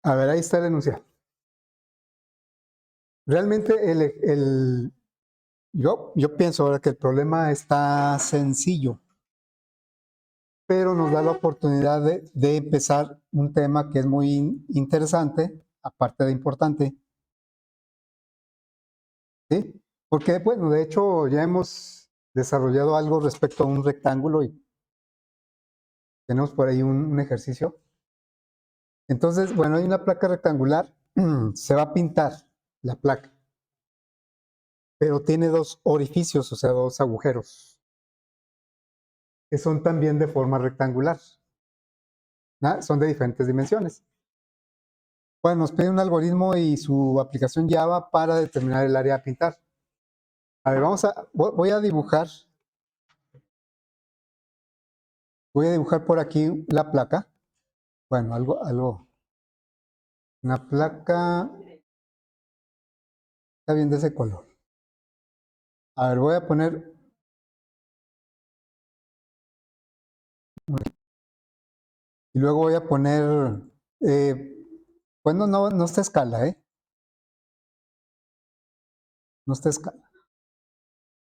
A ver, ahí está el enunciado. Realmente yo pienso ahora que el problema está sencillo, pero nos da la oportunidad de empezar un tema que es muy interesante, aparte de importante, ¿sí? Porque, bueno, de hecho ya hemos desarrollado algo respecto a un rectángulo y tenemos por ahí un ejercicio. Entonces, bueno, hay una placa rectangular, se va a pintar la placa, pero tiene dos orificios, o sea, dos agujeros, que son también de forma rectangular, ¿no? Son de diferentes dimensiones. Bueno, nos pide un algoritmo y su aplicación Java para determinar el área a pintar. A ver, voy a dibujar por aquí la placa. Bueno, una placa, está bien de ese color. A ver, voy a poner, y luego voy a poner, bueno, no está a escala, ¿eh? No está a escala,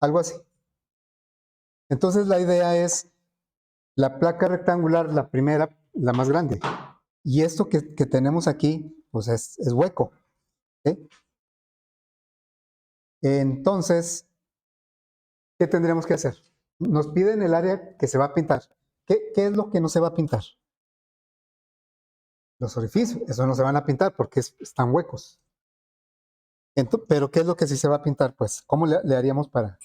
algo así. Entonces la idea es la placa rectangular, la primera, la más grande. Y esto que tenemos aquí, pues es hueco. ¿Sí? Entonces, ¿qué tendríamos que hacer? Nos piden el área que se va a pintar. ¿Qué es lo que no se va a pintar? Los orificios. Eso no se van a pintar porque están huecos. Pero ¿qué es lo que sí se va a pintar? Pues, ¿cómo le haríamos para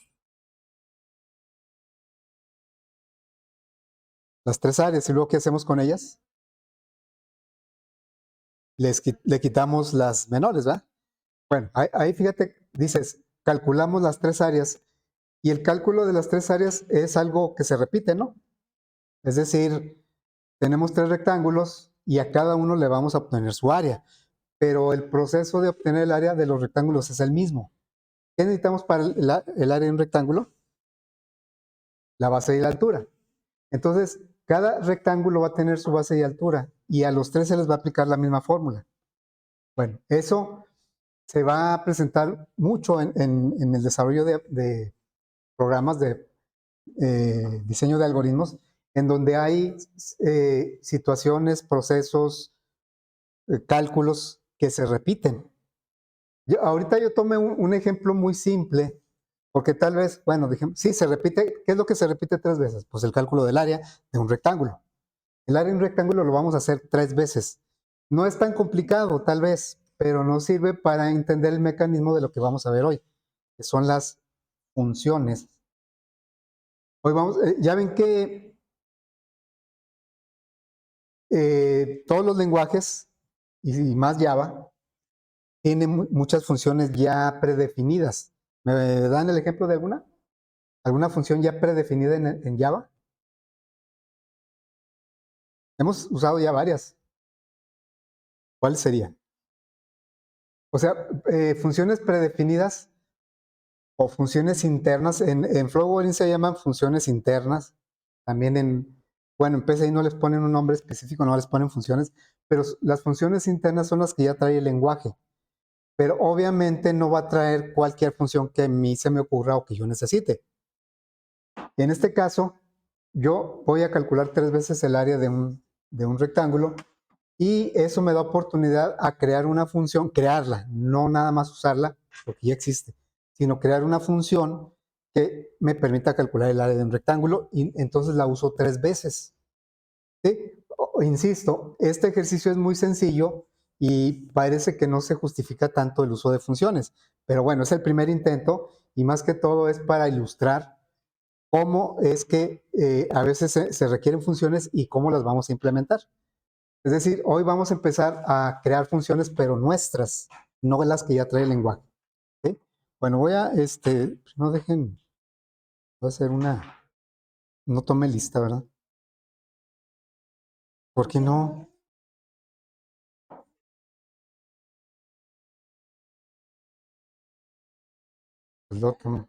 las tres áreas? ¿Y luego qué hacemos con ellas? Le quitamos las menores, ¿va? Bueno, ahí fíjate, dices, calculamos las tres áreas y el cálculo de las tres áreas es algo que se repite, ¿no? Es decir, tenemos tres rectángulos y a cada uno le vamos a obtener su área, pero el proceso de obtener el área de los rectángulos es el mismo. ¿Qué necesitamos para el área de un rectángulo? La base y la altura. Entonces, cada rectángulo va a tener su base y altura y a los tres se les va a aplicar la misma fórmula. Bueno, eso se va a presentar mucho en el desarrollo de programas de diseño de algoritmos, en donde hay situaciones, procesos, cálculos que se repiten. Ahorita yo tomé un ejemplo muy simple, porque tal vez, bueno, dijimos, sí, se repite. ¿Qué es lo que se repite tres veces? Pues el cálculo del área de un rectángulo. El área de un rectángulo lo vamos a hacer tres veces. No es tan complicado, tal vez, pero nos sirve para entender el mecanismo de lo que vamos a ver hoy, que son las funciones. Hoy vamos, ya ven que todos los lenguajes, y más Java, tienen muchas funciones ya predefinidas. ¿Me dan el ejemplo de alguna? ¿Alguna función ya predefinida en Java? Hemos usado ya varias. ¿Cuáles serían? O sea, funciones predefinidas o funciones internas. En Flowering se llaman funciones internas. También bueno, en PCI no les ponen un nombre específico, no les ponen funciones, pero las funciones internas son las que ya trae el lenguaje. Pero obviamente no va a traer cualquier función que a mí se me ocurra o que yo necesite. En este caso, yo voy a calcular tres veces el área de un rectángulo y eso me da oportunidad a crear una función, crearla, no nada más usarla, porque ya existe, sino crear una función que me permita calcular el área de un rectángulo y entonces la uso tres veces. ¿Sí? Insisto, este ejercicio es muy sencillo y parece que no se justifica tanto el uso de funciones, pero bueno, es el primer intento y más que todo es para ilustrar cómo es que a veces se requieren funciones y cómo las vamos a implementar. Es decir, hoy vamos a empezar a crear funciones, pero nuestras, no las que ya trae el lenguaje. ¿Sí? Bueno, no dejen, voy a hacer no tome lista, ¿verdad? ¿Por qué no? Pues lo tomo.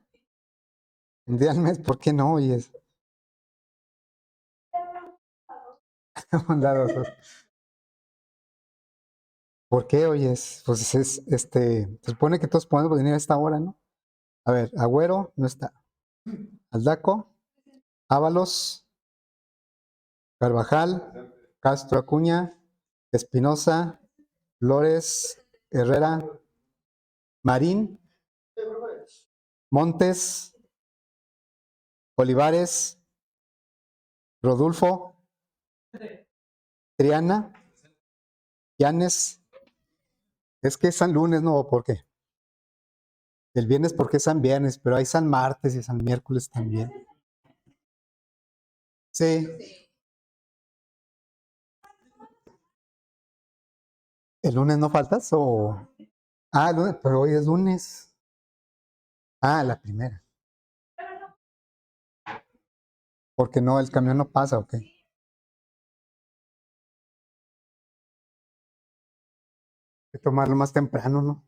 Un día al mes, ¿por qué no? Y es bondadosos. ¿Por qué? Oye, pues se supone que todos podemos venir a esta hora, ¿no? A ver, Agüero no está. Aldaco, Ábalos, Carvajal, Castro Acuña, Espinosa, Flores, Herrera, Marín, Montes, Olivares, Rodulfo, Triana, Yanes. Es que es San Lunes, ¿no? ¿Por qué? El viernes porque es San Viernes, pero hay San Martes y San Miércoles también. Sí. ¿El lunes no faltas o...? Ah, el lunes, pero hoy es lunes. Ah, la primera. Porque no, el camión no pasa, ¿ok? Hay que tomarlo más temprano, ¿no?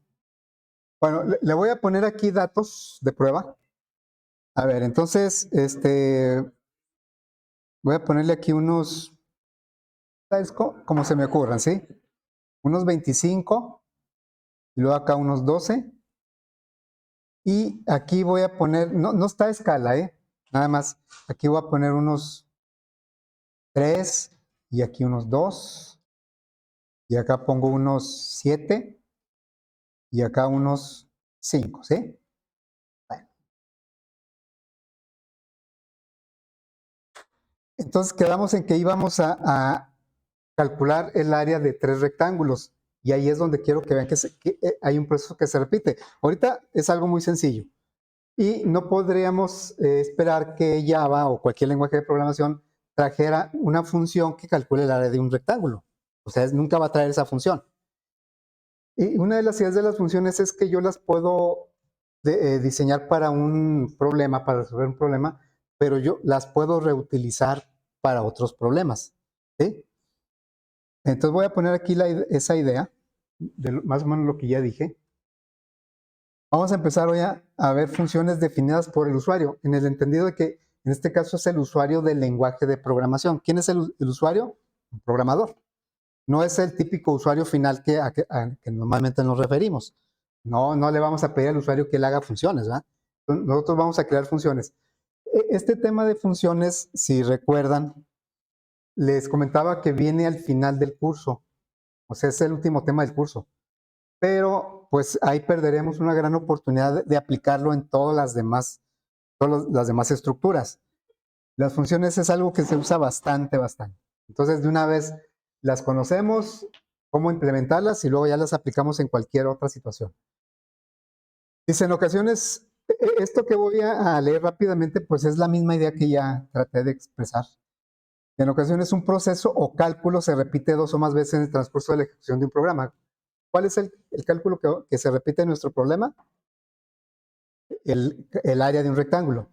Bueno, le voy a poner aquí datos de prueba. A ver, entonces, voy a ponerle aquí unos, ¿sabes? Como se me ocurran, ¿sí? Unos 25, y luego acá unos 12. Y aquí voy a poner, no está a escala, ¿eh? Nada más, aquí voy a poner unos 3 y aquí unos 2 y acá pongo unos 7 y acá unos 5, ¿sí? Bueno, entonces quedamos en que íbamos a calcular el área de 3 rectángulos y ahí es donde quiero que vean que hay un proceso que se repite. Ahorita es algo muy sencillo y no podríamos esperar que Java o cualquier lenguaje de programación trajera una función que calcule el área de un rectángulo. O sea, nunca va a traer esa función. Y una de las ideas de las funciones es que yo las puedo diseñar para un problema, para resolver un problema, pero yo las puedo reutilizar para otros problemas. ¿Sí? Entonces voy a poner aquí esa idea, de más o menos lo que ya dije. Vamos a empezar hoy a ver funciones definidas por el usuario, en el entendido de que en este caso es el usuario del lenguaje de programación. ¿Quién es el usuario? Un programador. No es el típico usuario final que normalmente nos referimos. No le vamos a pedir al usuario que él haga funciones, ¿verdad? Nosotros vamos a crear funciones. Este tema de funciones, si recuerdan, les comentaba que viene al final del curso. O sea, es el último tema del curso. Pero pues ahí perderemos una gran oportunidad de aplicarlo en todas las demás estructuras. Las funciones es algo que se usa bastante, bastante. Entonces, de una vez las conocemos, cómo implementarlas y luego ya las aplicamos en cualquier otra situación. Dice, en ocasiones, esto que voy a leer rápidamente, pues es la misma idea que ya traté de expresar. En ocasiones, un proceso o cálculo se repite 2 o más veces en el transcurso de la ejecución de un programa. ¿Cuál es el cálculo que se repite en nuestro problema? El área de un rectángulo.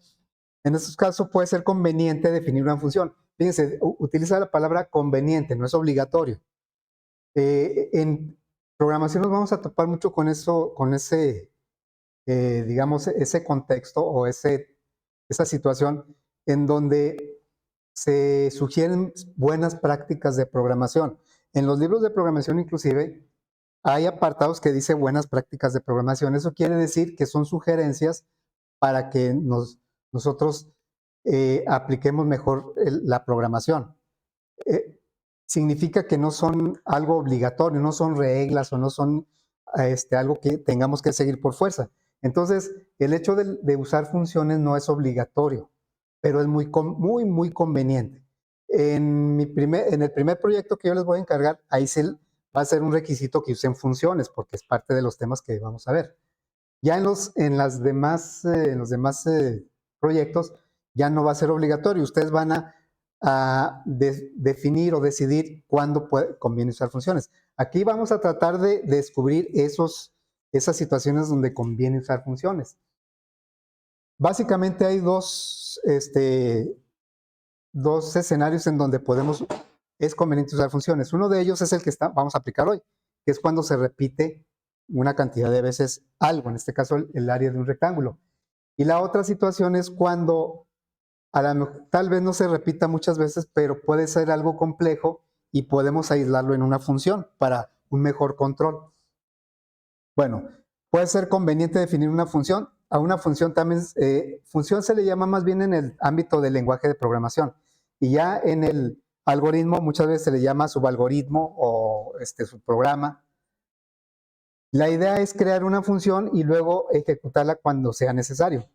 En estos casos puede ser conveniente definir una función. Fíjense, utiliza la palabra conveniente, no es obligatorio. En programación nos vamos a topar mucho con eso, con ese, digamos, ese contexto o esa situación en donde se sugieren buenas prácticas de programación. En los libros de programación inclusive hay apartados que dice buenas prácticas de programación. Eso quiere decir que son sugerencias para que nosotros apliquemos mejor la programación. Eh, Significa que no son algo obligatorio, no son reglas o no son algo que tengamos que seguir por fuerza. Entonces, el hecho de usar funciones no es obligatorio, pero es muy conveniente. En el primer proyecto que yo les voy a encargar, ahí sí va a ser un requisito que usen funciones, porque es parte de los temas que vamos a ver. Ya en los demás proyectos ya no va a ser obligatorio. Ustedes van a definir o decidir cuándo conviene usar funciones. Aquí vamos a tratar de descubrir esas situaciones donde conviene usar funciones. Básicamente hay dos escenarios en donde es conveniente usar funciones. Uno de ellos es el que vamos a aplicar hoy, que es cuando se repite una cantidad de veces algo, en este caso el área de un rectángulo. Y la otra situación es cuando tal vez no se repita muchas veces, pero puede ser algo complejo y podemos aislarlo en una función para un mejor control. Bueno, puede ser conveniente definir una función. A una función también, función se le llama más bien en el ámbito del lenguaje de programación. Y ya en el algoritmo muchas veces se le llama subalgoritmo o subprograma. La idea es crear una función y luego ejecutarla cuando sea necesario.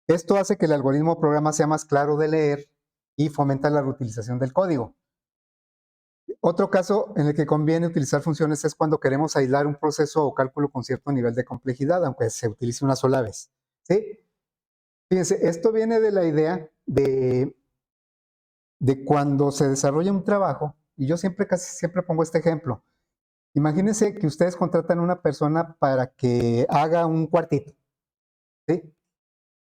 Esto hace que el algoritmo o programa sea más claro de leer y fomenta la reutilización del código. Otro caso en el que conviene utilizar funciones es cuando queremos aislar un proceso o cálculo con cierto nivel de complejidad, aunque se utilice una sola vez. ¿Sí? Fíjense, esto viene de la idea de cuando se desarrolla un trabajo, y yo casi siempre pongo este ejemplo. Imagínense que ustedes contratan a una persona para que haga un cuartito, ¿sí?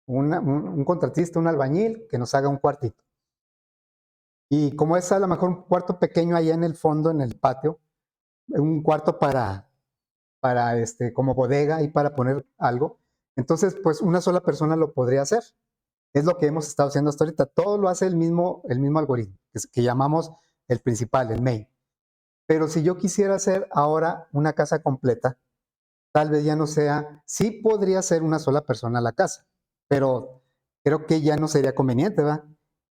Un contratista, un albañil que nos haga un cuartito. Y como es a lo mejor un cuarto pequeño allá en el fondo, en el patio, un cuarto para como bodega y para poner algo, entonces pues una sola persona lo podría hacer. Es lo que hemos estado haciendo hasta ahorita. Todo lo hace el mismo algoritmo, que llamamos el principal, el main. Pero si yo quisiera hacer ahora una casa completa, tal vez ya no sea, sí podría ser una sola persona la casa, pero creo que ya no sería conveniente, ¿verdad?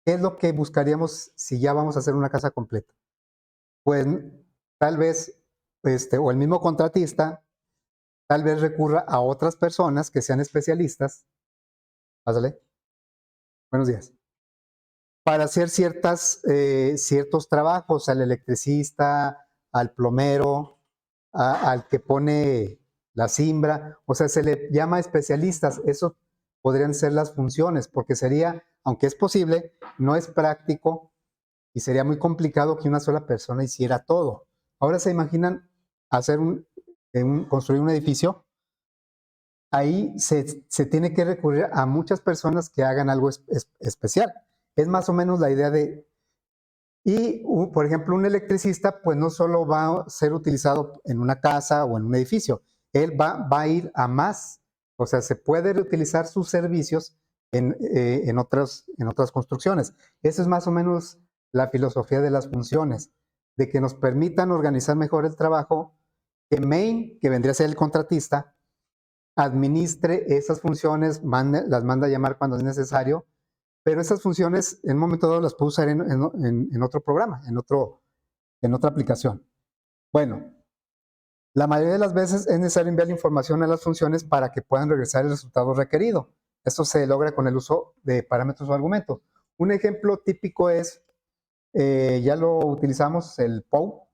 ¿Qué es lo que buscaríamos si ya vamos a hacer una casa completa? Pues tal vez, o el mismo contratista, tal vez recurra a otras personas que sean especialistas. Pásale. Buenos días. Para hacer ciertos trabajos, al electricista, al plomero, al que pone la cimbra, o sea, se le llama especialistas. Eso podrían ser las funciones, porque sería, aunque es posible, no es práctico y sería muy complicado que una sola persona hiciera todo. Ahora se imaginan hacer construir un edificio. Ahí se tiene que recurrir a muchas personas que hagan algo especial. Es más o menos la idea de... Y, por ejemplo, un electricista, pues no solo va a ser utilizado en una casa o en un edificio, él va a ir a más. O sea, se puede reutilizar sus servicios en otras construcciones. Esa es más o menos la filosofía de las funciones, de que nos permitan organizar mejor el trabajo, que main, que vendría a ser el contratista, administre esas funciones, las manda a llamar cuando es necesario, pero esas funciones en un momento dado las puedo usar en otro programa, en otra aplicación. Bueno, la mayoría de las veces es necesario enviar la información a las funciones para que puedan regresar el resultado requerido. Esto se logra con el uso de parámetros o argumentos. Un ejemplo típico es, ya lo utilizamos, el POW,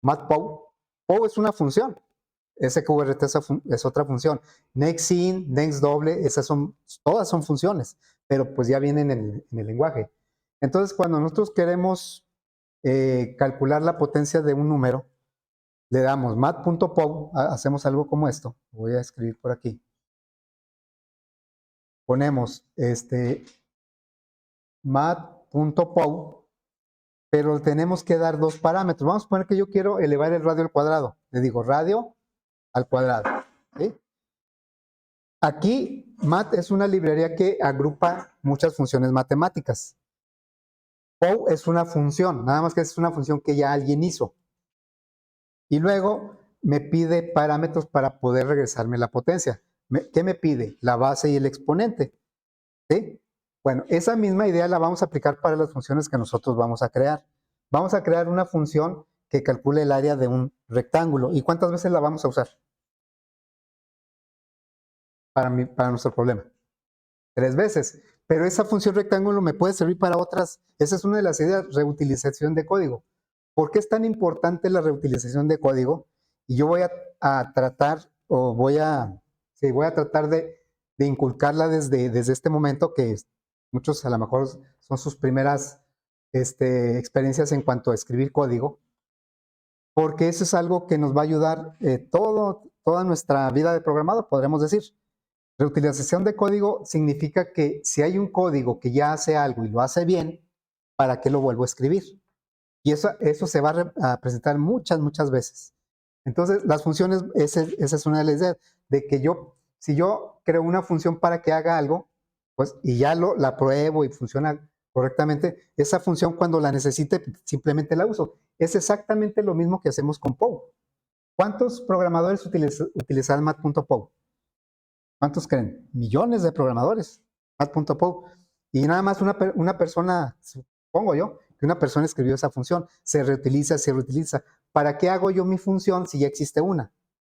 matPOW. POW es una función. SQRT es otra función. NextIn, NextDoble, todas son funciones, pero pues ya vienen en el lenguaje. Entonces, cuando nosotros queremos calcular la potencia de un número, le damos mat.pow, hacemos algo como esto. Voy a escribir por aquí. Ponemos mat.pow, pero tenemos que dar dos parámetros. Vamos a poner que yo quiero elevar el radio al cuadrado. Le digo radio al cuadrado. ¿Sí? Aquí, mat es una librería que agrupa muchas funciones matemáticas. Pow es una función, nada más que es una función que ya alguien hizo. Y luego me pide parámetros para poder regresarme la potencia. ¿Qué me pide? La base y el exponente. ¿Sí? Bueno, esa misma idea la vamos a aplicar para las funciones que nosotros vamos a crear. Vamos a crear una función que calcule el área de un rectángulo. ¿Y cuántas veces la vamos a usar? Para nuestro problema. 3 veces. Pero esa función rectángulo me puede servir para otras. Esa es una de las ideas, reutilización de código. ¿Por qué es tan importante la reutilización de código? Y yo voy a tratar, o voy a tratar de inculcarla desde este momento, que muchos a lo mejor son sus primeras experiencias en cuanto a escribir código, porque eso es algo que nos va a ayudar toda nuestra vida de programador, podríamos decir. Reutilización de código significa que si hay un código que ya hace algo y lo hace bien, ¿para qué lo vuelvo a escribir? Y eso se va a presentar muchas veces. Entonces, las funciones, esa es una de las ideas, de que si yo creo una función para que haga algo, pues, y ya la pruebo y funciona correctamente, esa función cuando la necesite simplemente la uso. Es exactamente lo mismo que hacemos con Poe. ¿Cuántos programadores utilizan Mat.poe? ¿Cuántos creen? Millones de programadores. Mat.poe. Y nada más una persona, supongo yo, que una persona escribió esa función. Se reutiliza, se reutiliza. ¿Para qué hago yo mi función si ya existe una?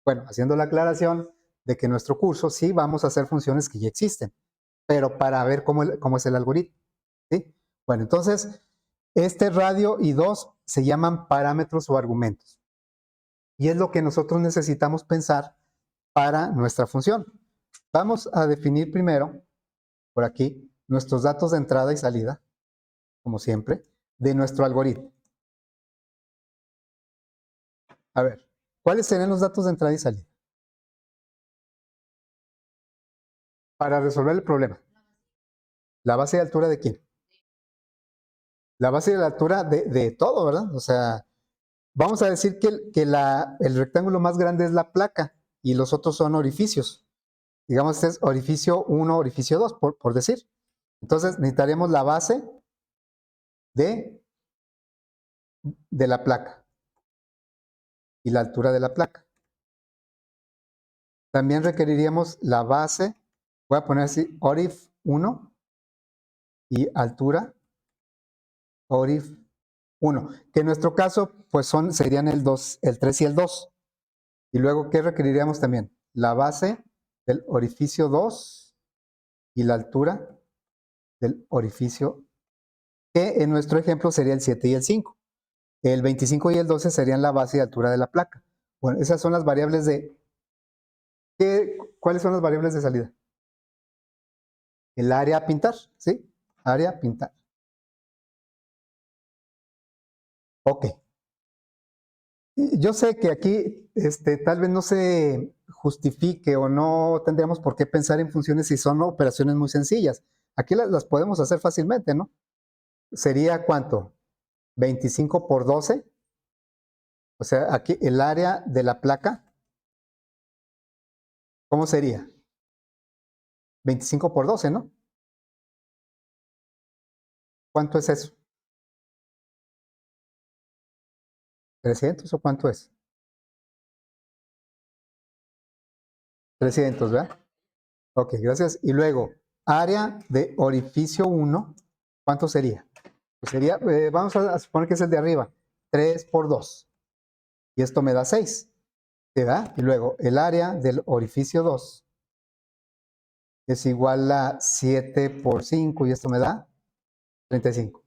Bueno, haciendo la aclaración de que en nuestro curso sí vamos a hacer funciones que ya existen, pero para ver cómo es el algoritmo. ¿Sí? Bueno, entonces, este radio y 2 se llaman parámetros o argumentos. Y es lo que nosotros necesitamos pensar para nuestra función. Vamos a definir primero, por aquí, nuestros datos de entrada y salida, como siempre, de nuestro algoritmo. A ver, ¿cuáles serían los datos de entrada y salida? Para resolver el problema. ¿La base de altura de quién? La base de altura de todo, ¿verdad? O sea, vamos a decir que el rectángulo más grande es la placa y los otros son orificios. Digamos, este es orificio 1, orificio 2, por decir. Entonces, necesitaremos la base de la placa y la altura de la placa. También requeriríamos la base, voy a poner así, orif 1 y altura orif 1, que en nuestro caso pues serían el 2, el 3 y el 2. Y luego, ¿qué requeriríamos también? La base del orificio 2 y la altura del orificio, que en nuestro ejemplo sería el 7 y el 5. El 25 y el 12 serían la base y altura de la placa. Bueno, esas son las variables de... ¿Cuáles son las variables de salida? El área a pintar, ¿sí? Área a pintar. Ok. Yo sé que aquí tal vez no se justifique o no tendríamos por qué pensar en funciones si son operaciones muy sencillas. Aquí las podemos hacer fácilmente, ¿no? ¿Sería cuánto? 25 por 12. O sea, aquí el área de la placa, ¿cómo sería? 25 por 12, ¿no? ¿Cuánto es eso? ¿300 o cuánto es? 300, ¿verdad? Ok, gracias. Y luego, área de orificio 1, ¿cuánto sería? Pues sería, vamos a suponer que es el de arriba, 3 por 2. Y esto me da 6, ¿verdad? Y luego, el área del orificio 2 es igual a 7 por 5 y esto me da 35.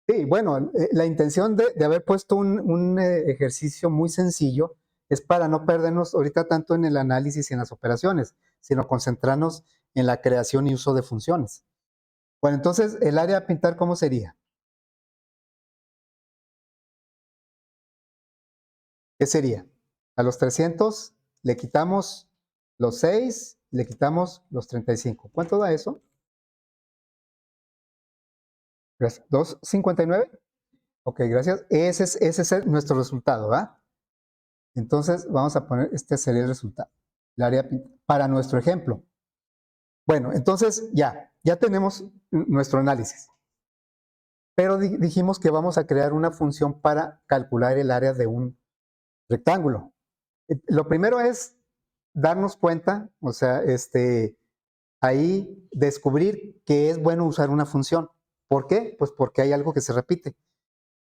Sí, bueno, la intención de haber puesto un ejercicio muy sencillo es para no perdernos ahorita tanto en el análisis y en las operaciones, sino concentrarnos en la creación y uso de funciones. Bueno, entonces, el área a pintar, ¿cómo sería? ¿Qué sería? A los 300 le quitamos los 6, le quitamos los 35. ¿Cuánto da eso? Gracias. ¿259? Ok, gracias. Ese es nuestro resultado, ¿va? Entonces, vamos a poner, este sería el resultado. El área para nuestro ejemplo. Bueno, entonces ya tenemos nuestro análisis. Pero dijimos que vamos a crear una función para calcular el área de un rectángulo. Lo primero es darnos cuenta, o sea, ahí descubrir que es bueno usar una función. ¿Por qué? Pues porque hay algo que se repite.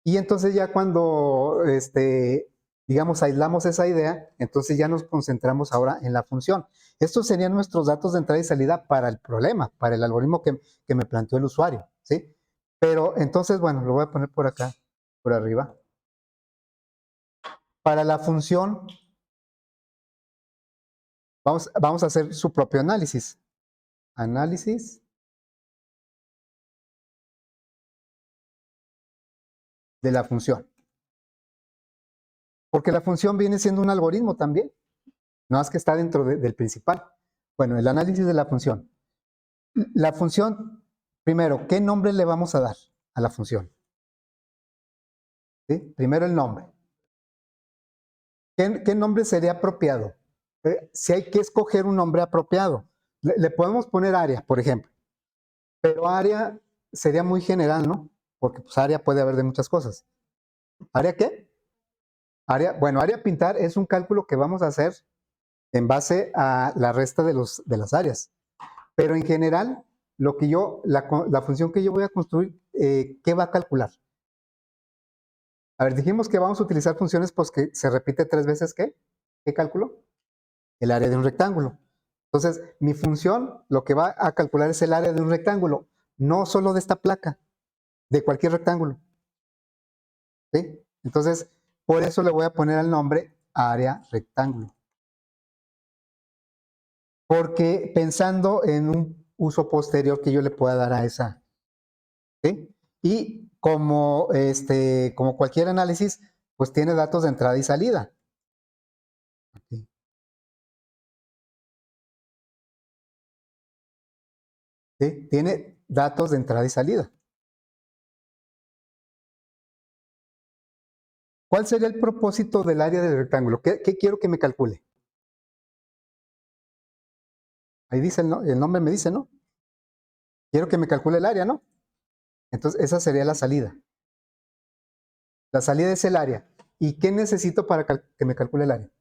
Y entonces ya cuando, digamos, aislamos esa idea, entonces ya nos concentramos ahora en la función. Estos serían nuestros datos de entrada y salida para el problema, para el algoritmo que me planteó el usuario, ¿sí? Pero entonces, bueno, lo voy a poner por acá, por arriba. Para la función, vamos a hacer su propio análisis. Análisis de la función. Porque la función viene siendo un algoritmo también, no más que está dentro del principal. Bueno, el análisis de la función. La función, primero, ¿qué nombre le vamos a dar a la función? ¿Sí? Primero el nombre. ¿Qué nombre sería apropiado? Si hay que escoger un nombre apropiado. Le podemos poner área, por ejemplo. Pero área sería muy general, ¿no? Porque pues área puede haber de muchas cosas. ¿Área qué? Bueno, área pintar es un cálculo que vamos a hacer en base a la resta de las áreas. Pero en general, la función que yo voy a construir, ¿qué va a calcular? A ver, dijimos que vamos a utilizar funciones pues que se repite 3 veces, ¿qué? ¿Qué cálculo? El área de un rectángulo. Entonces, mi función lo que va a calcular es el área de un rectángulo, no solo de esta placa, de cualquier rectángulo. ¿Sí? Entonces, por eso le voy a poner el nombre área rectángulo. Porque pensando en un uso posterior que yo le pueda dar a esa. ¿Sí? Y como cualquier análisis, pues tiene datos de entrada y salida. Aquí. ¿Sí? Tiene datos de entrada y salida. ¿Cuál sería el propósito del área del rectángulo? ¿Qué quiero que me calcule? Ahí dice el nombre me dice, ¿no? Quiero que me calcule el área, ¿no? Entonces, esa sería la salida. La salida es el área. ¿Y qué necesito para que me calcule el área?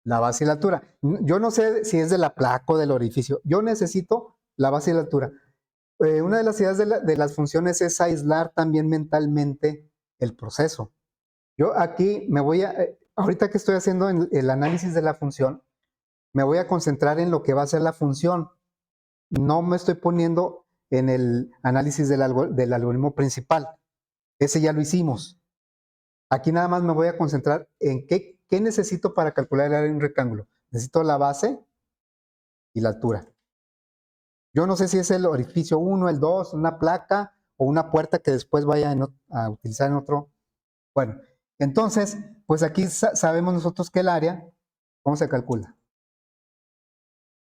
La base y la altura. Yo no sé si es de la placa o del orificio. Yo necesito la base y la altura. Una de las ideas de las funciones es aislar también mentalmente el proceso. Yo aquí ahorita que estoy haciendo el análisis de la función, me voy a concentrar en lo que va a ser la función. No me estoy poniendo en el análisis del algoritmo principal. Ese ya lo hicimos. Aquí nada más me voy a concentrar en qué necesito para calcular el área de un rectángulo. Necesito la base y la altura. Yo no sé si es el orificio 1, el 2, una placa o una puerta que después vaya a utilizar en otro. Bueno, entonces, pues aquí sabemos nosotros que el área, ¿cómo se calcula?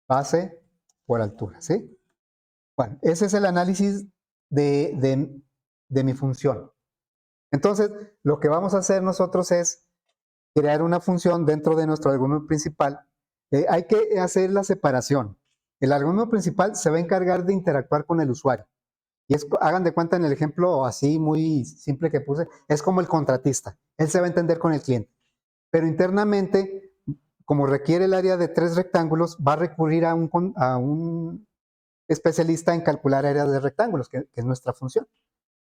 Base por altura, ¿sí? Bueno, ese es el análisis de mi función. Entonces, lo que vamos a hacer nosotros es crear una función dentro de nuestro algoritmo principal. Hay que hacer la separación. El algoritmo principal se va a encargar de interactuar con el usuario. Y hagan de cuenta en el ejemplo así muy simple que puse, es como el contratista. Él se va a entender con el cliente. Pero internamente, como requiere el área de 3 rectángulos, va a recurrir a un especialista en calcular áreas de rectángulos, que es nuestra función.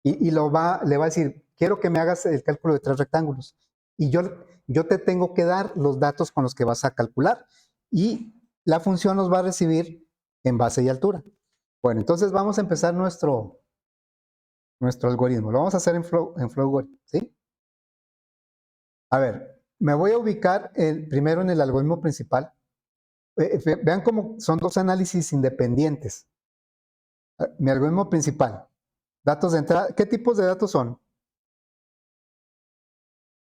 Y le va a decir, quiero que me hagas el cálculo de 3 rectángulos. Y yo te tengo que dar los datos con los que vas a calcular. Y la función nos va a recibir en base y altura. Bueno, entonces vamos a empezar nuestro algoritmo. Lo vamos a hacer en Flowgori, ¿sí? A ver, me voy a ubicar primero en el algoritmo principal. Vean cómo son 2 análisis independientes. Mi algoritmo principal, datos de entrada. ¿Qué tipos de datos son?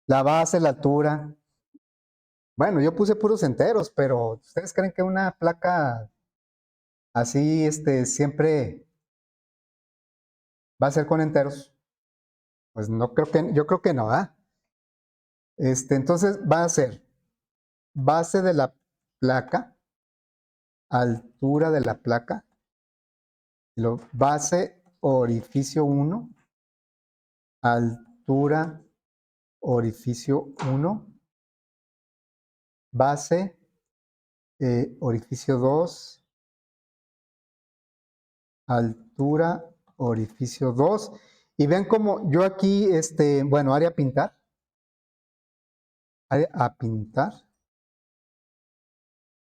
La base, la altura. Bueno, yo puse puros enteros, pero ¿ustedes creen que una placa así siempre va a ser con enteros? Pues no creo yo creo que no, ¿ah? Entonces va a ser base de la placa, altura de la placa, base orificio 1, altura orificio 1, base orificio 2, altura orificio 2. Y vean cómo yo aquí, bueno, área a pintar.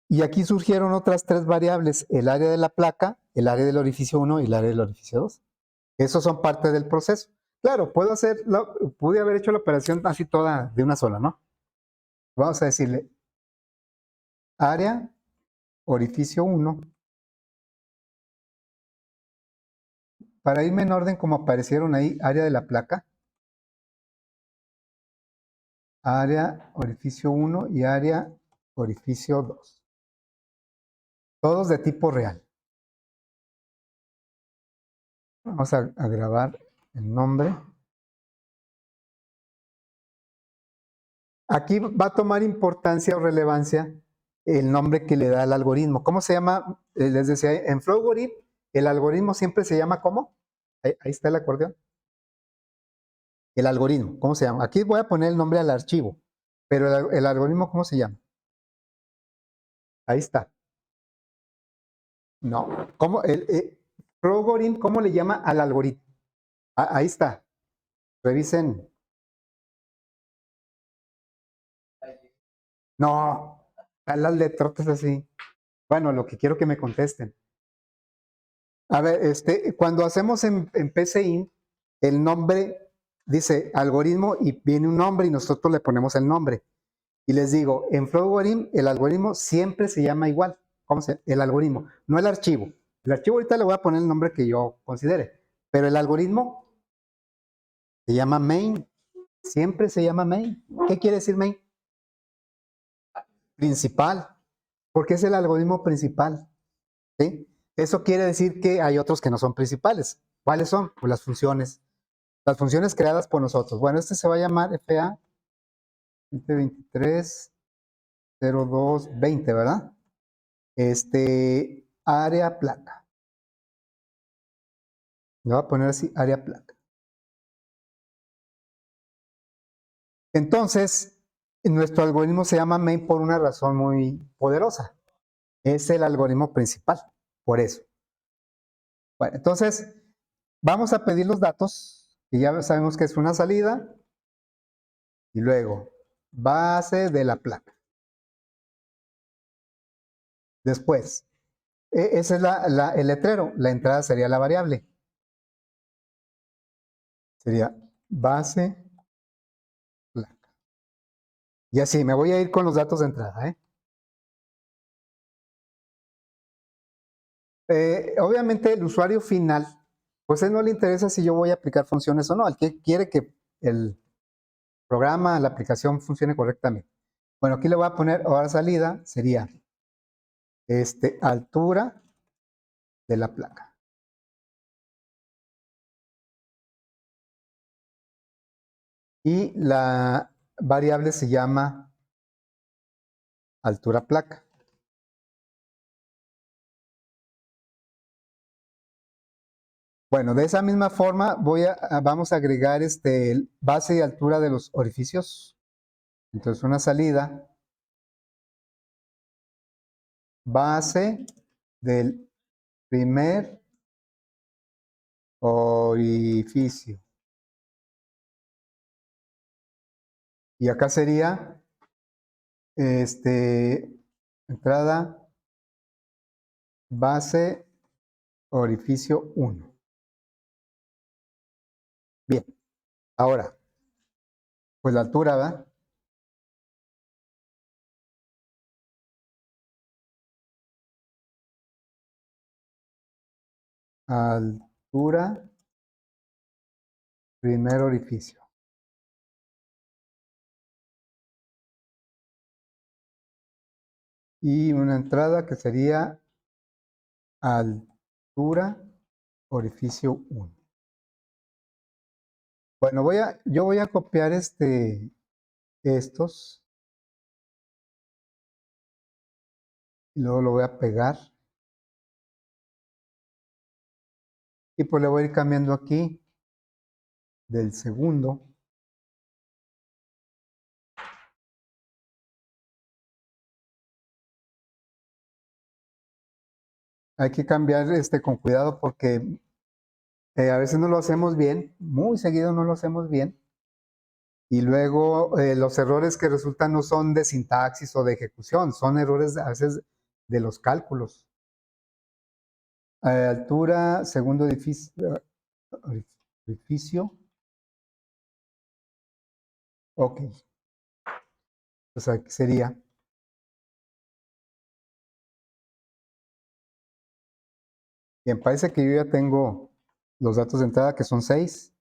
Y aquí surgieron otras 3 variables, el área de la placa, el área del orificio 1 y el área del orificio 2. Esos son parte del proceso. Claro, pude haber hecho la operación así toda de una sola, ¿no? Vamos a decirle área, orificio 1. Para irme en orden como aparecieron ahí, área de la placa, área, orificio 1 y área, orificio 2. Todos de tipo real. Vamos a grabar el nombre. Aquí va a tomar importancia o relevancia el nombre que le da el algoritmo. ¿Cómo se llama? Les decía, en Flowgori el algoritmo siempre se llama ¿cómo? Ahí está el acordeón. El algoritmo, ¿cómo se llama? Aquí voy a poner el nombre al archivo, pero el algoritmo, ¿cómo se llama? Ahí está. No, ¿cómo? Progorim, ¿cómo le llama al algoritmo? Ahí está. Revisen. No, están las letrotas así. Bueno, lo que quiero que me contesten. A ver, cuando hacemos en PCInt, el nombre dice algoritmo y viene un nombre y nosotros le ponemos el nombre. Y les digo, en Flowgorim el algoritmo siempre se llama igual. ¿Cómo se? El algoritmo, no el archivo. El archivo ahorita le voy a poner el nombre que yo considere, pero el algoritmo se llama main. Siempre se llama main. ¿Qué quiere decir main? Principal, porque es el algoritmo principal. ¿Sí? Eso quiere decir que hay otros que no son principales. ¿Cuáles son? Pues las funciones. Las funciones creadas por nosotros. Bueno, este se va a llamar FA 2023-02-20, ¿verdad? Área placa. Le voy a poner así, área placa. Entonces, nuestro algoritmo se llama main por una razón muy poderosa. Es el algoritmo principal, por eso. Bueno, entonces, vamos a pedir los datos, que ya sabemos que es una salida, y luego, base de la placa. Después, ese es el letrero, la entrada sería la variable. Sería base placa. Y así, me voy a ir con los datos de entrada. Obviamente el usuario final, pues a él no le interesa si yo voy a aplicar funciones o no, al que quiere que el programa, la aplicación funcione correctamente. Bueno, aquí le voy a poner hora salida, sería altura de la placa. Y la variable se llama altura placa. Bueno, de esa misma forma vamos a agregar base y altura de los orificios. Entonces una salida, base del primer orificio. Y acá sería entrada, base, orificio 1. Bien, ahora, pues la altura, ¿verdad? Altura, primer orificio. Y una entrada que sería altura, orificio 1. Bueno, yo voy a copiar estos y luego lo voy a pegar. Y pues le voy a ir cambiando aquí del segundo. Hay que cambiar con cuidado porque a veces no lo hacemos bien, muy seguido no lo hacemos bien. Y luego los errores que resultan no son de sintaxis o de ejecución, son errores a veces de los cálculos. Altura, segundo orificio. Ok. Pues aquí sería. Bien, parece que yo ya tengo los datos de entrada que son 6.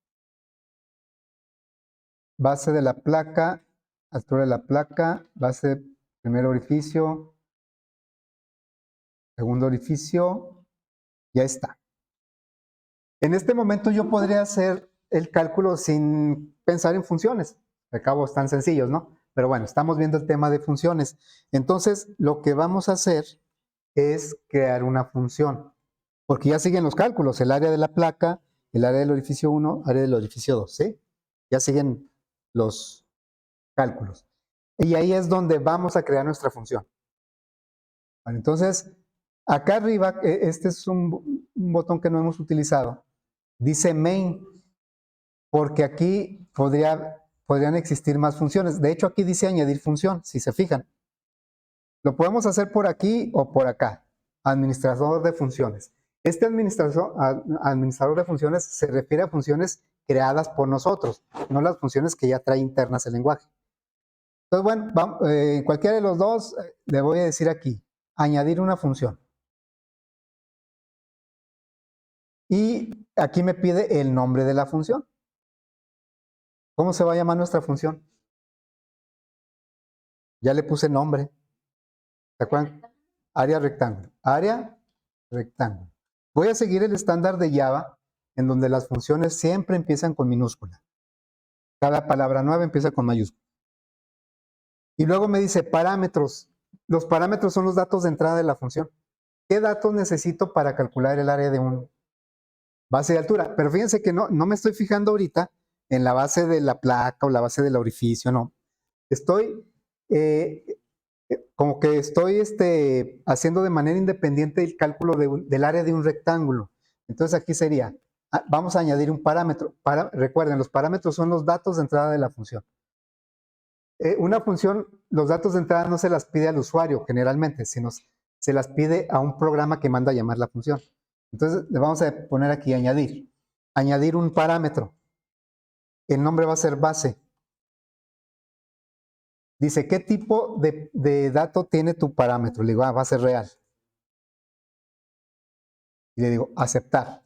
Base de la placa, altura de la placa, base, primer orificio, segundo orificio, ya está. En este momento yo podría hacer el cálculo sin pensar en funciones. Al cabo están sencillos, ¿no? Pero bueno, estamos viendo el tema de funciones. Entonces, lo que vamos a hacer es crear una función. porque ya siguen los cálculos, el área de la placa, el área del orificio 1, área del orificio 2, ¿sí? Ya siguen los cálculos. Y ahí es donde vamos a crear nuestra función. Bueno, entonces, acá arriba, este es un botón que no hemos utilizado, dice main, porque aquí podrían existir más funciones. De hecho, aquí dice añadir función, si se fijan. Lo podemos hacer por aquí o por acá, administrador de funciones. Este administrador de funciones se refiere a funciones creadas por nosotros, no las funciones que ya trae internas el lenguaje. Entonces, bueno, cualquiera de los dos le voy a decir aquí, añadir una función. Y aquí me pide el nombre de la función. ¿Cómo se va a llamar nuestra función? Ya le puse nombre. ¿Se acuerdan? Área rectángulo. Área rectángulo. Voy a seguir el estándar de Java, en donde las funciones siempre empiezan con minúscula. Cada palabra nueva empieza con mayúscula. Y luego me dice parámetros. Los parámetros son los datos de entrada de la función. ¿Qué datos necesito para calcular el área de un base de altura? Pero fíjense que no me estoy fijando ahorita en la base de la placa o la base del orificio, no. Estoy como que estoy haciendo de manera independiente el cálculo del área de un rectángulo. Entonces aquí sería, vamos a añadir un parámetro. Recuerden, los parámetros son los datos de entrada de la función. Una función, los datos de entrada no se las pide al usuario generalmente, sino se las pide a un programa que manda a llamar la función. Entonces le vamos a poner aquí añadir. Añadir un parámetro. El nombre va a ser base. Dice, ¿qué tipo de dato tiene tu parámetro? Le digo, va a ser real. Y le digo, aceptar.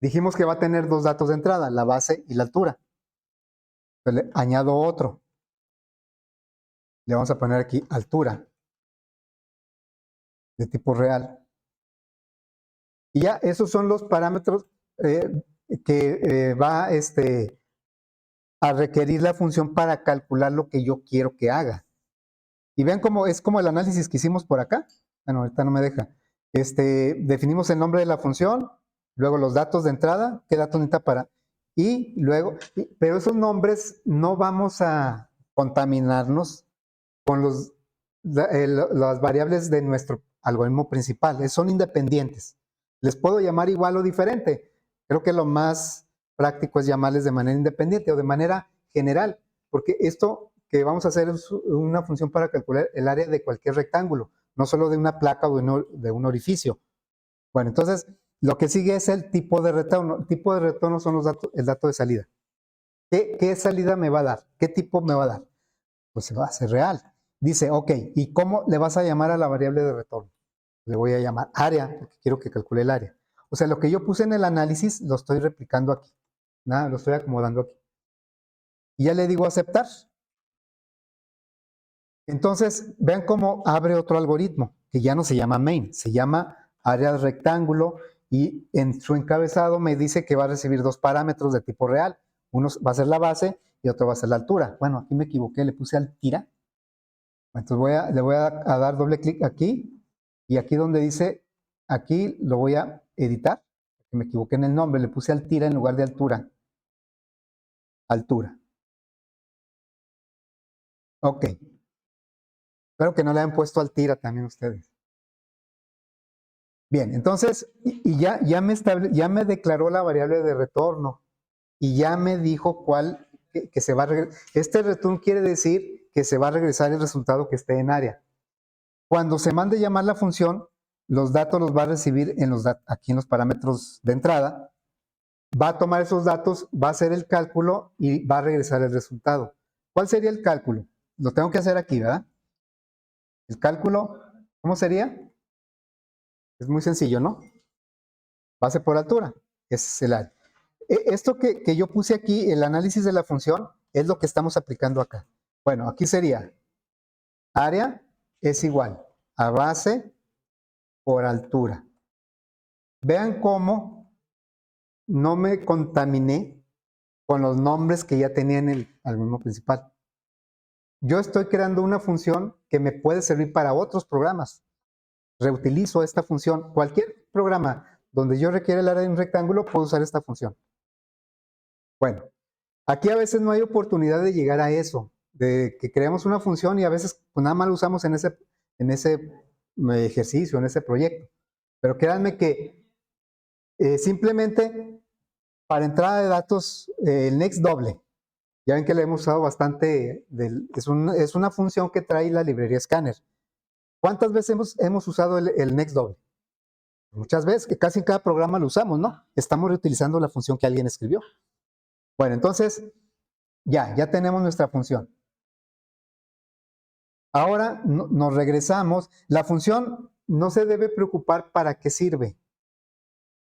Dijimos que va a tener dos datos de entrada, la base y la altura. Entonces le añado otro. Le vamos a poner aquí altura, de tipo real. Y ya esos son los parámetros que va a requerir la función para calcular lo que yo quiero que haga. Y vean cómo es como el análisis que hicimos por acá. Bueno, ahorita no me deja. Definimos el nombre de la función, luego los datos de entrada, qué datos necesita para... Y luego, pero esos nombres no vamos a contaminarnos con las variables de nuestro algoritmo principal, son independientes. Les puedo llamar igual o diferente. Creo que lo más práctico es llamarles de manera independiente o de manera general, porque esto que vamos a hacer es una función para calcular el área de cualquier rectángulo, no solo de una placa o de un orificio. Bueno, entonces lo que sigue es el tipo de retorno. El tipo de retorno son el dato de salida. ¿Qué salida me va a dar? ¿Qué tipo me va a dar? Pues se va a hacer real. Dice, ok, ¿y cómo le vas a llamar a la variable de retorno? Le voy a llamar área, porque quiero que calcule el área. O sea, lo que yo puse en el análisis lo estoy replicando aquí. Nada, lo estoy acomodando aquí. Y ya le digo aceptar. Entonces, vean cómo abre otro algoritmo, que ya no se llama main, se llama área rectángulo, y en su encabezado me dice que va a recibir dos parámetros de tipo real. Uno va a ser la base y otro va a ser la altura. Bueno, aquí me equivoqué, le puse altira. Entonces le voy a dar doble clic aquí, y aquí donde dice, aquí lo voy a editar, me equivoqué en el nombre, le puse altira en lugar de altura. Altura. Ok. Espero que no le hayan puesto altira también ustedes. Bien, entonces, y ya me declaró la variable de retorno, y ya me dijo cuál, que se va a regresar. Este return quiere decir que se va a regresar el resultado que esté en área. Cuando se mande llamar la función, los datos los va a recibir aquí en los parámetros de entrada, va a tomar esos datos, va a hacer el cálculo y va a regresar el resultado. ¿Cuál sería el cálculo? Lo tengo que hacer aquí, ¿verdad? El cálculo, ¿cómo sería? Es muy sencillo, ¿no? Base por altura, es el área. Esto que yo puse aquí, el análisis de la función, es lo que estamos aplicando acá. Bueno, aquí sería área es igual a base por altura. Vean cómo no me contaminé con los nombres que ya tenía en el algoritmo principal. Yo estoy creando una función que me puede servir para otros programas. Reutilizo esta función. Cualquier programa donde yo requiere el área de un rectángulo, puedo usar esta función. Bueno, aquí a veces no hay oportunidad de llegar a eso, de que creamos una función y a veces pues, nada más lo usamos en ese ejercicio, en ese proyecto. Pero créanme que simplemente para entrada de datos, el next doble, ya ven que le hemos usado bastante, es una función que trae la librería Scanner. ¿Cuántas veces hemos usado el next doble? Muchas veces, que casi en cada programa lo usamos, ¿no? Estamos reutilizando la función que alguien escribió. Bueno, entonces, ya tenemos nuestra función. Ahora nos regresamos. La función no se debe preocupar para qué sirve.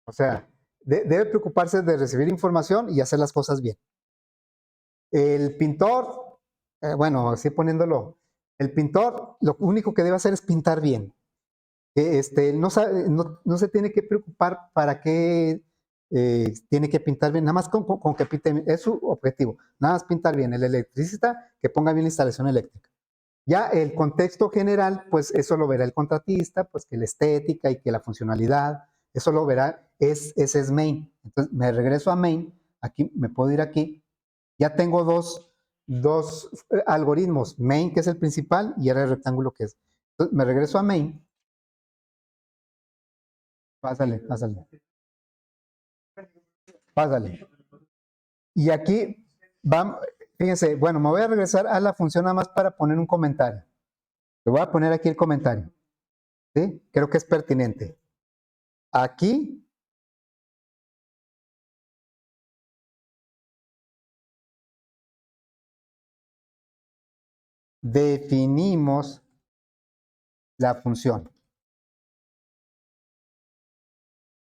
O sea, debe preocuparse de recibir información y hacer las cosas bien. El pintor, bueno, así poniéndolo, el pintor lo único que debe hacer es pintar bien. No se tiene que preocupar para qué tiene que pintar bien, nada más con que pinte bien, es su objetivo, nada más pintar bien. El electricista que ponga bien la instalación eléctrica. Ya el contexto general, pues eso lo verá el contratista, pues que la estética y que la funcionalidad, eso lo verá, ese es main. Entonces me regreso a main, aquí me puedo ir aquí, ya tengo dos algoritmos, main que es el principal y ahora el rectángulo que es. Entonces me regreso a main, pásale. Y aquí, vamos, fíjense, bueno, me voy a regresar a la función nada más para poner un comentario. Le voy a poner aquí el comentario, ¿sí? Creo que es pertinente. Aquí definimos la función.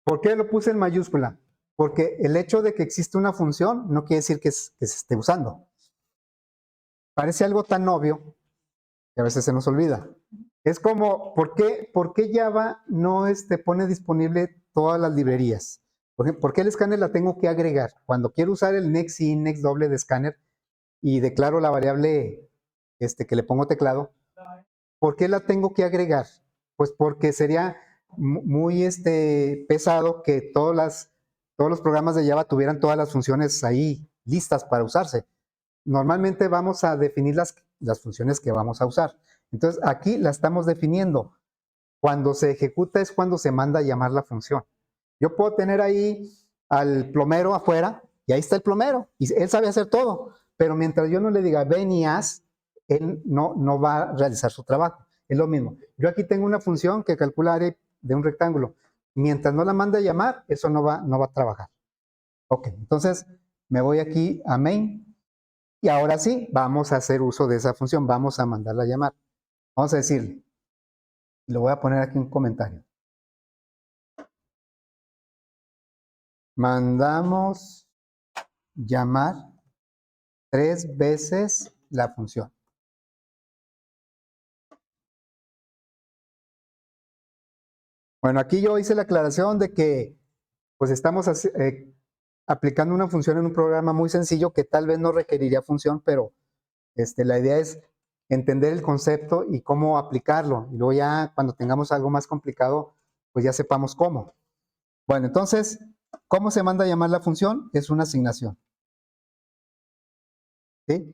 ¿Por qué lo puse en mayúscula? Porque el hecho de que existe una función no quiere decir que se esté usando. Parece algo tan obvio que a veces se nos olvida. Es como, ¿por qué Java no pone disponible todas las librerías? ¿Por qué el escáner la tengo que agregar? Cuando quiero usar el next in, next doble de escáner y declaro la variable que le pongo teclado, ¿por qué la tengo que agregar? Pues porque sería muy pesado que todos los programas de Java tuvieran todas las funciones ahí listas para usarse. Normalmente vamos a definir las funciones que vamos a usar. Entonces aquí la estamos definiendo. Cuando se ejecuta es cuando se manda a llamar la función. Yo puedo tener ahí al plomero afuera y ahí está el plomero y él sabe hacer todo, pero mientras yo no le diga ven y haz, él no va a realizar su trabajo. Es lo mismo. Yo aquí tengo una función que calcula área de un rectángulo. Mientras no la mande a llamar, eso no va a trabajar. Ok, entonces me voy aquí a main y ahora sí vamos a hacer uso de esa función, vamos a mandarla a llamar. Vamos a decirle, lo voy a poner aquí en un comentario. Mandamos llamar 3 veces la función. Bueno, aquí yo hice la aclaración de que pues estamos aplicando una función en un programa muy sencillo que tal vez no requeriría función, pero la idea es entender el concepto y cómo aplicarlo. Y luego ya cuando tengamos algo más complicado, pues ya sepamos cómo. Bueno, entonces, ¿cómo se manda a llamar la función? Es una asignación. ¿Sí?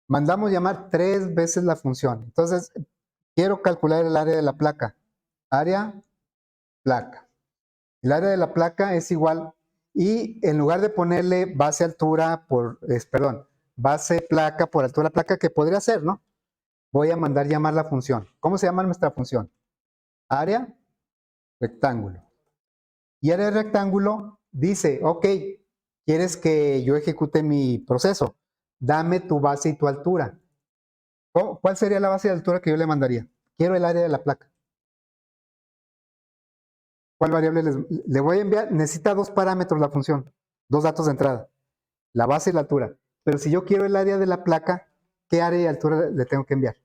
Mandamos llamar 3 veces la función. Entonces, quiero calcular el área de la placa. Área, placa. El área de la placa es igual, y en lugar de ponerle base altura base placa por altura placa, que podría ser, ¿no? Voy a mandar llamar la función. ¿Cómo se llama nuestra función? Área, rectángulo. Y área de rectángulo dice, ok, quieres que yo ejecute mi proceso, dame tu base y tu altura. ¿Cuál sería la base de altura que yo le mandaría? Quiero el área de la placa. ¿Cuál variable le voy a enviar? Necesita 2 parámetros la función, 2 datos de entrada, la base y la altura. Pero si yo quiero el área de la placa, ¿qué área y altura le tengo que enviar?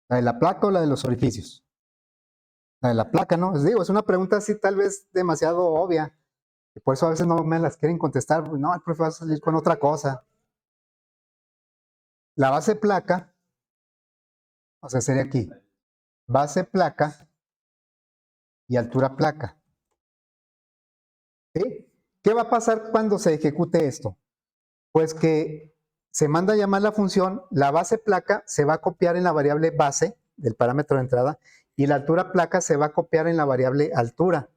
¿La de la placa o la de los orificios? La de la placa, ¿no? Les digo, es una pregunta así tal vez demasiado obvia. Y por eso a veces no me las quieren contestar. No, el profe va a salir con otra cosa. La base placa, o sea, sería aquí. Base placa y altura placa. ¿Sí? ¿Qué va a pasar cuando se ejecute esto? Pues que se manda a llamar la función, la base placa se va a copiar en la variable base del parámetro de entrada y la altura placa se va a copiar en la variable altura.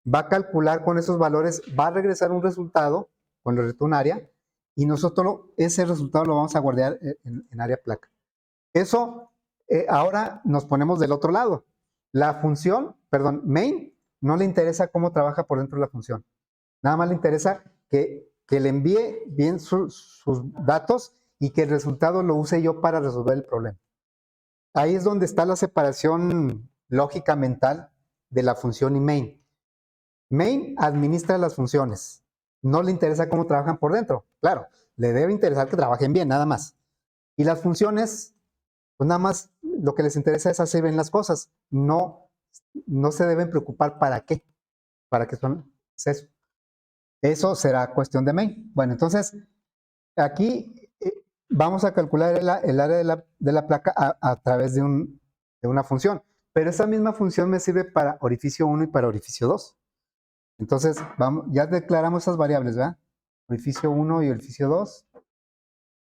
Va a calcular con esos valores, va a regresar un resultado con el return área y nosotros ese resultado lo vamos a guardar en área placa. Eso, ahora nos ponemos del otro lado. La función, perdón, main, no le interesa cómo trabaja por dentro de la función. Nada más le interesa que le envíe bien sus datos y que el resultado lo use yo para resolver el problema. Ahí es donde está la separación lógica mental de la función y main. Main administra las funciones. No le interesa cómo trabajan por dentro. Claro, le debe interesar que trabajen bien, nada más. Y las funciones, pues nada más lo que les interesa es hacer bien las cosas. No se deben preocupar para qué. ¿Para qué son? Es eso. Eso será cuestión de main. Bueno, entonces aquí vamos a calcular el área de la placa a través de una función. Pero esa misma función me sirve para orificio 1 y para orificio 2. Entonces, vamos, ya declaramos esas variables, ¿verdad? Orificio 1 y orificio 2.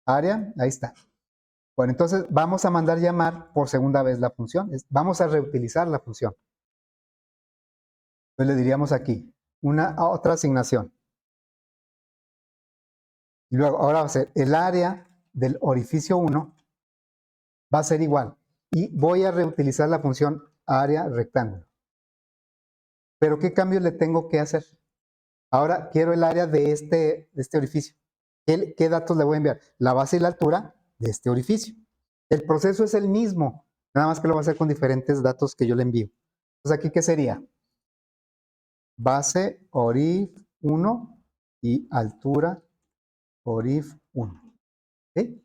Área, ahí está. Bueno, entonces vamos a mandar llamar por segunda vez la función. Vamos a reutilizar la función. Entonces le diríamos aquí, otra asignación. Y luego, ahora va a ser el área del orificio 1 va a ser igual. Y voy a reutilizar la función área rectángulo. Pero ¿qué cambio le tengo que hacer? Ahora quiero el área de este orificio. ¿Qué datos le voy a enviar? La base y la altura de este orificio. El proceso es el mismo, nada más que lo va a hacer con diferentes datos que yo le envío. Entonces, ¿aquí qué sería? Base orif 1 y altura orif 1. ¿Sí?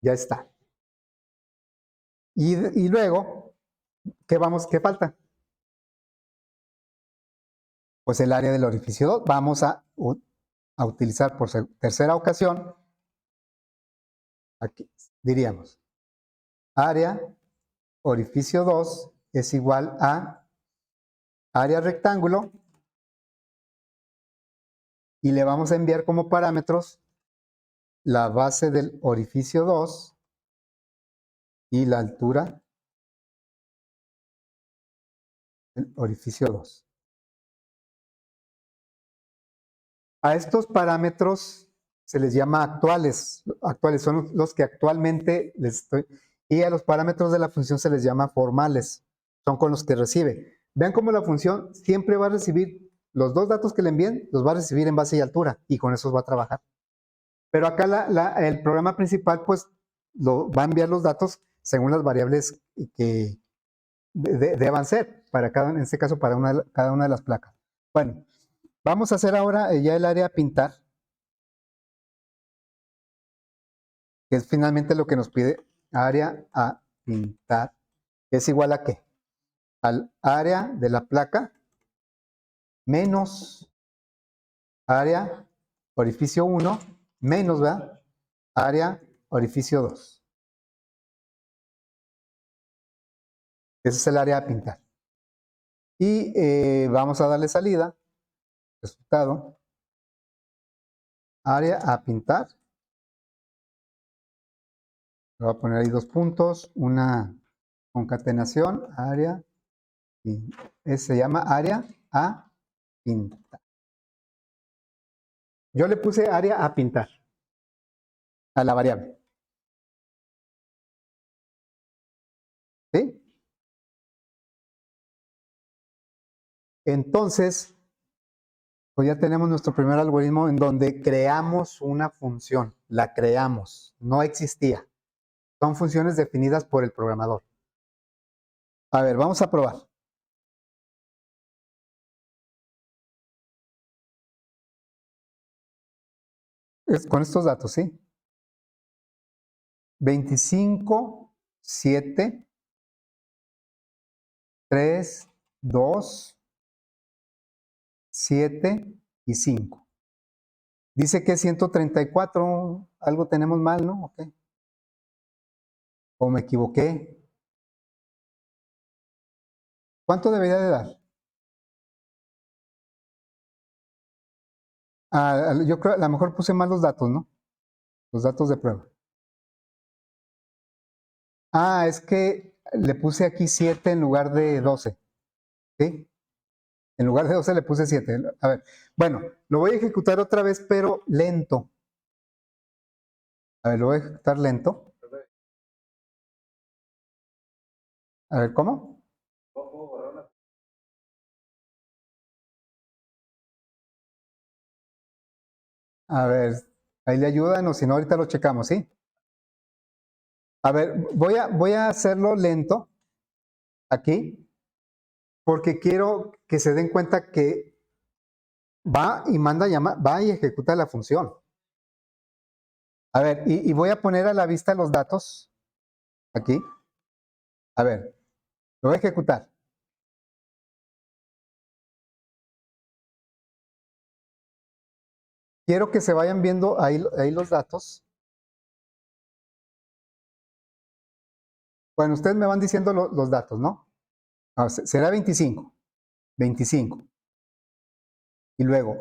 Ya está. Y luego, ¿qué falta? Pues el área del orificio 2. Vamos a utilizar por tercera ocasión, aquí diríamos, área orificio 2 es igual a área rectángulo y le vamos a enviar como parámetros la base del orificio 2 y la altura del orificio 2. A estos parámetros se les llama actuales. Actuales son los que actualmente les estoy. Y a los parámetros de la función se les llama formales. Son con los que recibe. Vean cómo la función siempre va a recibir los dos datos que le envíen, los va a recibir en base y altura. Y con esos va a trabajar. Pero acá el programa principal, pues, va a enviar los datos según las variables que deban ser, en este caso, para cada una de las placas. Bueno, vamos a hacer ahora ya el área a pintar, que es finalmente lo que nos pide área a pintar. ¿Es igual a qué? Al área de la placa menos área orificio 1 menos, ¿verdad? Área orificio 2. Ese es el área a pintar. Y vamos a darle salida, resultado, área a pintar. Le voy a poner ahí dos puntos, una concatenación, área, se llama área a pintar. Yo le puse área a pintar a la variable. ¿Sí? Entonces, pues ya tenemos nuestro primer algoritmo en donde creamos una función. La creamos, no existía. Son funciones definidas por el programador. A ver, vamos a probar. Con estos datos, ¿sí? 25, 7, 3, 2, 7 y 5. Dice que 134, algo tenemos mal, ¿no? Okay. O me equivoqué. ¿Cuánto debería de dar? Yo creo, a lo mejor puse mal los datos, ¿no? Los datos de prueba. Es que le puse aquí 7 en lugar de 12. ¿Sí? En lugar de 12 le puse 7. A ver, bueno, lo voy a ejecutar otra vez, pero lento. A ver, lo voy a ejecutar lento. A ver, ¿cómo? A ver, ahí le ayudan o si no, ahorita lo checamos, ¿sí? A ver, voy a hacerlo lento aquí, porque quiero que se den cuenta que va y manda llamar, va y ejecuta la función. A ver, y voy a poner a la vista los datos aquí. A ver, lo voy a ejecutar. Quiero que se vayan viendo ahí los datos. Bueno, ustedes me van diciendo los datos, ¿no? Será 25. 25. Y luego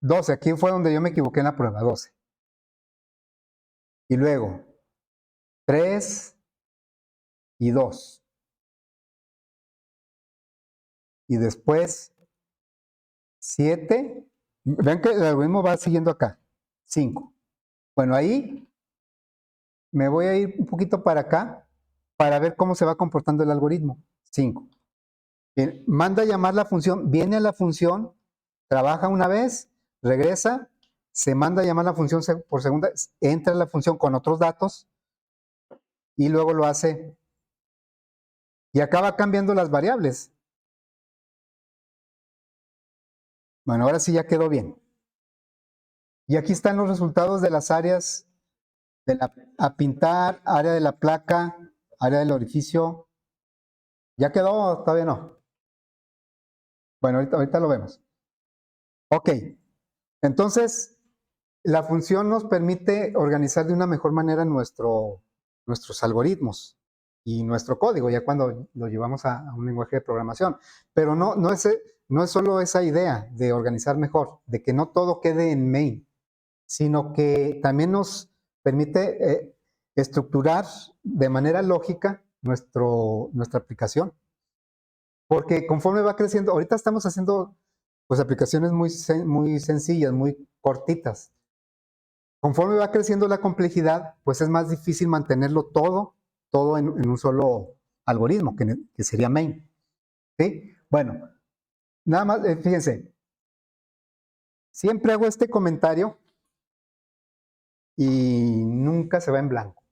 12. Aquí fue donde yo me equivoqué en la prueba, 12. Y luego 3 y 2. Y después 7. Vean que el algoritmo va siguiendo acá. 5. Bueno, ahí me voy a ir un poquito para acá para ver cómo se va comportando el algoritmo. 5. Manda a llamar la función, viene a la función, trabaja una vez, regresa, se manda a llamar la función por segunda, entra a la función con otros datos y luego lo hace y acaba cambiando las variables. Bueno, ahora sí ya quedó bien. Y aquí están los resultados de las áreas a pintar, área de la placa, área del orificio. ¿Ya quedó? Todavía no. Bueno, ahorita lo vemos. Ok, entonces la función nos permite organizar de una mejor manera nuestros algoritmos y nuestro código, ya cuando lo llevamos a un lenguaje de programación. Pero no es solo esa idea de organizar mejor, de que no todo quede en main, sino que también nos permite estructurar de manera lógica nuestra aplicación. Porque conforme va creciendo, ahorita estamos haciendo pues aplicaciones muy sencillas, muy cortitas. Conforme va creciendo la complejidad, pues es más difícil mantenerlo todo en un solo algoritmo, que sería main. ¿Sí? Bueno, nada más, fíjense, siempre hago este comentario y nunca se va en blanco.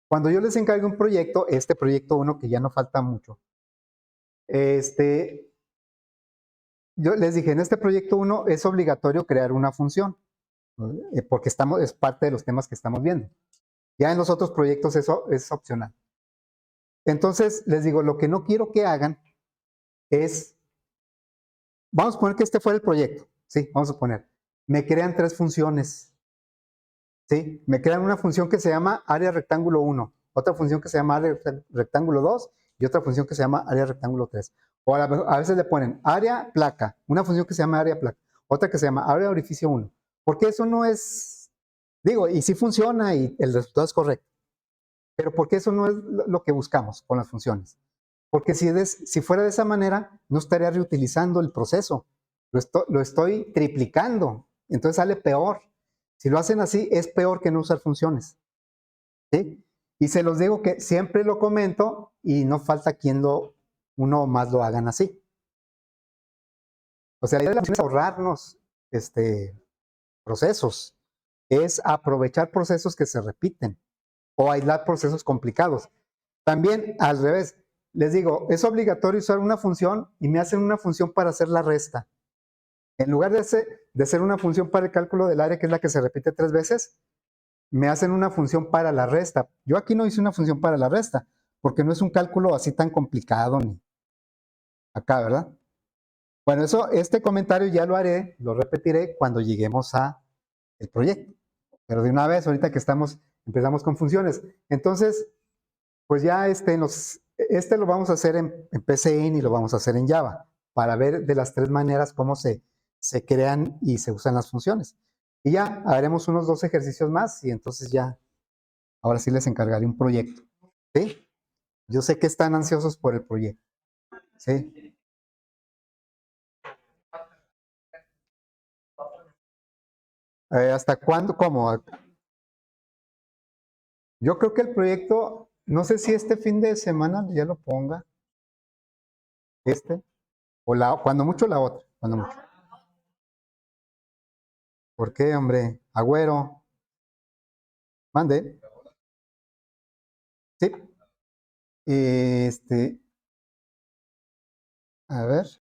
Cuando yo les encargue un proyecto, este proyecto 1, que ya no falta mucho, yo les dije, en este proyecto 1 es obligatorio crear una función, porque es parte de los temas que estamos viendo. Ya en los otros proyectos eso es opcional. Entonces, les digo, lo que no quiero que hagan es, vamos a poner que este fuera el proyecto, sí, vamos a poner, me crean 3 funciones, sí, me crean una función que se llama área rectángulo 1, otra función que se llama área rectángulo 2 y otra función que se llama área rectángulo 3. O a veces le ponen área placa, una función que se llama área placa, otra que se llama área orificio 1, porque eso no es, digo, y sí funciona y el resultado es correcto, pero porque eso no es lo que buscamos con las funciones. Porque si fuera de esa manera, no estaría reutilizando el proceso. Lo estoy triplicando. Entonces sale peor. Si lo hacen así, es peor que no usar funciones. ¿Sí? Y se los digo que siempre lo comento y no falta quien uno más lo hagan así. O sea, la idea de la función es ahorrarnos procesos. Es aprovechar procesos que se repiten o aislar procesos complicados. También al revés, les digo, es obligatorio usar una función y me hacen una función para hacer la resta. En lugar de hacer una función para el cálculo del área, que es la que se repite 3 veces, me hacen una función para la resta. Yo aquí no hice una función para la resta, porque no es un cálculo así tan complicado ni acá, ¿verdad? Bueno, este comentario ya lo haré, lo repetiré cuando lleguemos a el proyecto. Pero de una vez, ahorita que empezamos con funciones. Entonces, pues ya lo vamos a hacer en PCIN y lo vamos a hacer en Java, para ver de las 3 maneras cómo se se crean y se usan las funciones. Y ya haremos unos 2 ejercicios más y entonces ya, ahora sí les encargaré un proyecto. ¿Sí? Yo sé que están ansiosos por el proyecto. ¿Sí? ¿Hasta cuándo? ¿Cómo? Yo creo que el proyecto, no sé si este fin de semana ya lo ponga, este, o cuando mucho la otra, cuando mucho. ¿Por qué, hombre? Agüero, mande. Sí. Este, a ver.